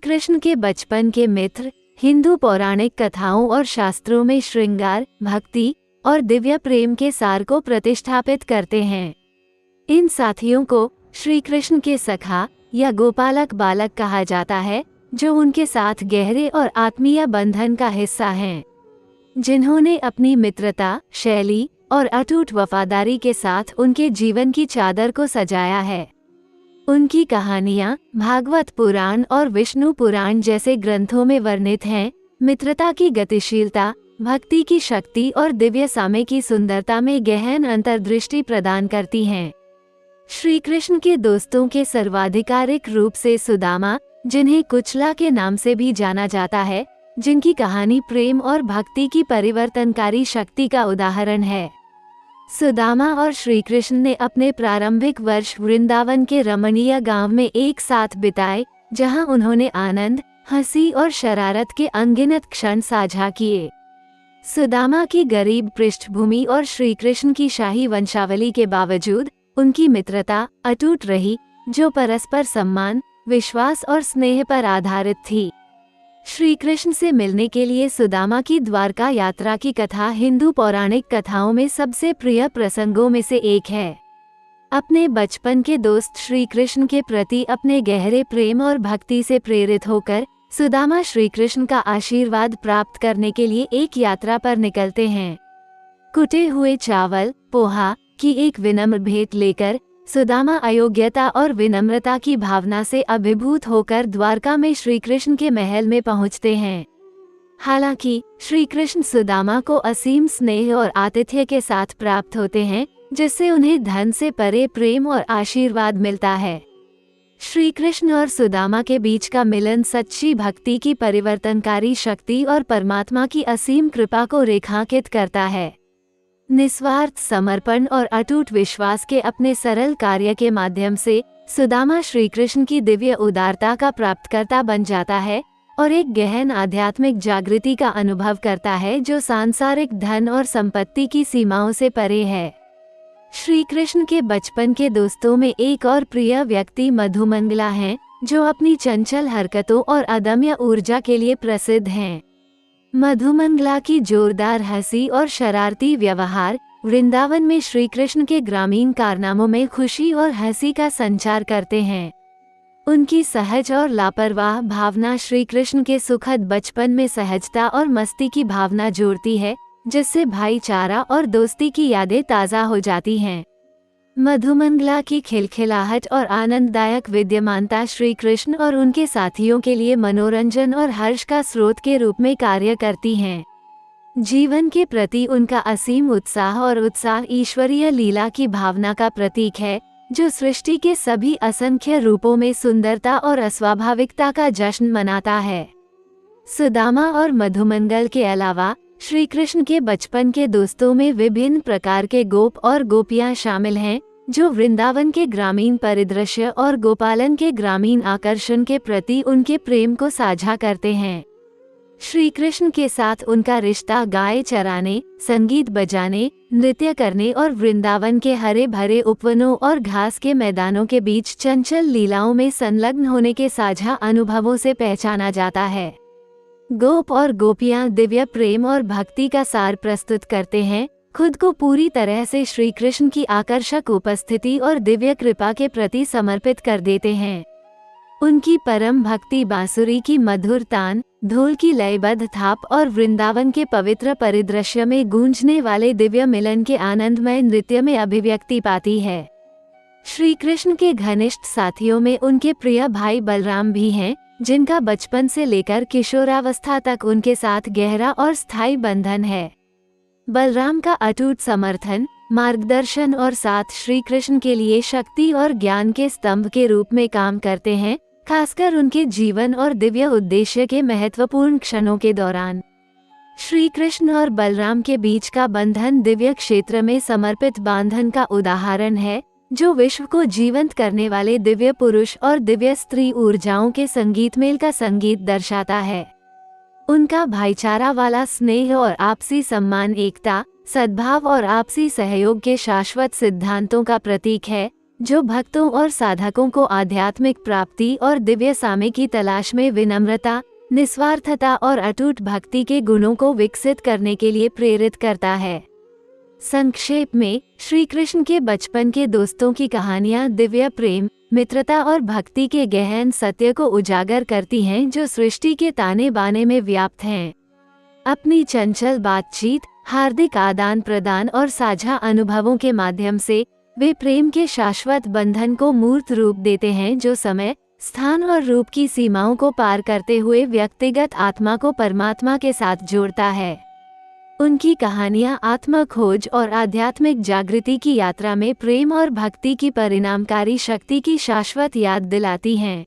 कृष्ण के बचपन के मित्र हिंदू पौराणिक कथाओं और शास्त्रों में श्रृंगार, भक्ति और दिव्य प्रेम के सार को प्रतिष्ठापित करते हैं। इन साथियों को श्री कृष्ण के सखा या गोपालक बालक कहा जाता है, जो उनके साथ गहरे और आत्मीय बंधन का हिस्सा हैं, जिन्होंने अपनी मित्रता, शैली और अटूट वफादारी के साथ उनके जीवन की चादर को सजाया है। उनकी कहानियाँ भागवत पुराण और विष्णु पुराण जैसे ग्रंथों में वर्णित हैं। मित्रता की गतिशीलता, भक्ति की शक्ति और दिव्य सामे की सुंदरता में गहन अंतर्दृष्टि प्रदान करती हैं। श्री कृष्ण के दोस्तों के सर्वाधिकारिक रूप से सुदामा, जिन्हें कुचला के नाम से भी जाना जाता है, जिनकी कहानी प्रेम और भक्ति की परिवर्तनकारी शक्ति का उदाहरण है। सुदामा और श्री कृष्ण ने अपने प्रारंभिक वर्ष वृंदावन के रमणीय गांव में एक साथ बिताए, जहां उन्होंने आनंद, हंसी और शरारत के अनगिनत क्षण साझा किए। सुदामा की गरीब पृष्ठभूमि और श्री कृष्ण की शाही वंशावली के बावजूद उनकी मित्रता अटूट रही, जो परस्पर सम्मान, विश्वास और स्नेह पर आधारित थी। श्री कृष्ण से मिलने के लिए सुदामा की द्वारका यात्रा की कथा हिंदू पौराणिक कथाओं में सबसे प्रिय प्रसंगों में से एक है। अपने बचपन के दोस्त श्री कृष्ण के प्रति अपने गहरे प्रेम और भक्ति से प्रेरित होकर सुदामा श्री कृष्ण का आशीर्वाद प्राप्त करने के लिए एक यात्रा पर निकलते हैं। कुटे हुए चावल, पोहा की एक विनम्र भेंट लेकर सुदामा अयोग्यता और विनम्रता की भावना से अभिभूत होकर द्वारका में श्री कृष्ण के महल में पहुंचते हैं। हालांकि श्री कृष्ण सुदामा को असीम स्नेह और आतिथ्य के साथ प्राप्त होते हैं, जिससे उन्हें धन से परे प्रेम और आशीर्वाद मिलता है। श्री कृष्ण और सुदामा के बीच का मिलन सच्ची भक्ति की परिवर्तनकारी शक्ति और परमात्मा की असीम कृपा को रेखांकित करता है। निस्वार्थ समर्पण और अटूट विश्वास के अपने सरल कार्य के माध्यम से सुदामा श्री कृष्ण की दिव्य उदारता का प्राप्तकर्ता बन जाता है और एक गहन आध्यात्मिक जागृति का अनुभव करता है, जो सांसारिक धन और संपत्ति की सीमाओं से परे है। श्री कृष्ण के बचपन के दोस्तों में एक और प्रिय व्यक्ति मधुमंगला हैं, जो अपनी चंचल हरकतों और अदम्य ऊर्जा के लिए प्रसिद्ध हैं। मधुमंगला की जोरदार हंसी और शरारती व्यवहार वृंदावन में श्री कृष्ण के ग्रामीण कारनामों में खुशी और हंसी का संचार करते हैं। उनकी सहज और लापरवाह भावना श्री कृष्ण के सुखद बचपन में सहजता और मस्ती की भावना जोड़ती है, जिससे भाईचारा और दोस्ती की यादें ताज़ा हो जाती हैं। मधुमंगला की खिलखिलाहट और आनंददायक विद्यमानता श्री कृष्ण और उनके साथियों के लिए मनोरंजन और हर्ष का स्रोत के रूप में कार्य करती हैं। जीवन के प्रति उनका असीम उत्साह और उत्साह ईश्वरीय लीला की भावना का प्रतीक है, जो सृष्टि के सभी असंख्य रूपों में सुंदरता और अस्वाभाविकता का जश्न मनाता है। सुदामा और मधुमंगल के अलावा श्री कृष्ण के बचपन के दोस्तों में विभिन्न प्रकार के गोप और गोपियां शामिल हैं, जो वृंदावन के ग्रामीण परिदृश्य और गोपालन के ग्रामीण आकर्षण के प्रति उनके प्रेम को साझा करते हैं। श्री कृष्ण के साथ उनका रिश्ता गाय चराने, संगीत बजाने, नृत्य करने और वृंदावन के हरे भरे उपवनों और घास के मैदानों के बीच चंचल लीलाओं में संलग्न होने के साझा अनुभवों से पहचाना जाता है। गोप और गोपियां दिव्य प्रेम और भक्ति का सार प्रस्तुत करते हैं, खुद को पूरी तरह से श्री कृष्ण की आकर्षक उपस्थिति और दिव्य कृपा के प्रति समर्पित कर देते हैं। उनकी परम भक्ति बांसुरी की मधुर तान, ढोल की लयबद्ध थाप और वृंदावन के पवित्र परिदृश्य में गूंजने वाले दिव्य मिलन के आनंदमय नृत्य में अभिव्यक्ति पाती है। श्री कृष्ण के घनिष्ठ साथियों में उनके प्रिय भाई बलराम भी हैं, जिनका बचपन से लेकर किशोरावस्था तक उनके साथ गहरा और स्थायी बंधन है। बलराम का अटूट समर्थन, मार्गदर्शन और साथ श्री कृष्ण के लिए शक्ति और ज्ञान के स्तंभ के रूप में काम करते हैं, खासकर उनके जीवन और दिव्य उद्देश्य के महत्वपूर्ण क्षणों के दौरान। श्री कृष्ण और बलराम के बीच का बंधन दिव्य क्षेत्र में समर्पित बांधन का उदाहरण है, जो विश्व को जीवंत करने वाले दिव्य पुरुष और दिव्य स्त्री ऊर्जाओं के संगीतमेल का संगीत दर्शाता है। उनका भाईचारा वाला स्नेह और आपसी सम्मान एकता, सद्भाव और आपसी सहयोग के शाश्वत सिद्धांतों का प्रतीक है, जो भक्तों और साधकों को आध्यात्मिक प्राप्ति और दिव्य सामे की तलाश में विनम्रता, निस्वार्थता और अटूट भक्ति के गुणों को विकसित करने के लिए प्रेरित करता है। संक्षेप में, श्री कृष्ण के बचपन के दोस्तों की कहानियां दिव्य प्रेम, मित्रता और भक्ति के गहन सत्य को उजागर करती हैं जो सृष्टि के ताने बाने में व्याप्त हैं। अपनी चंचल बातचीत, हार्दिक आदान प्रदान और साझा अनुभवों के माध्यम से वे प्रेम के शाश्वत बंधन को मूर्त रूप देते हैं जो समय, स्थान और रूप की सीमाओं को पार करते हुए व्यक्तिगत आत्मा को परमात्मा के साथ जोड़ता है। उनकी कहानियां आत्म खोज और आध्यात्मिक जागृति की यात्रा में प्रेम और भक्ति की परिणामकारी शक्ति की शाश्वत याद दिलाती हैं।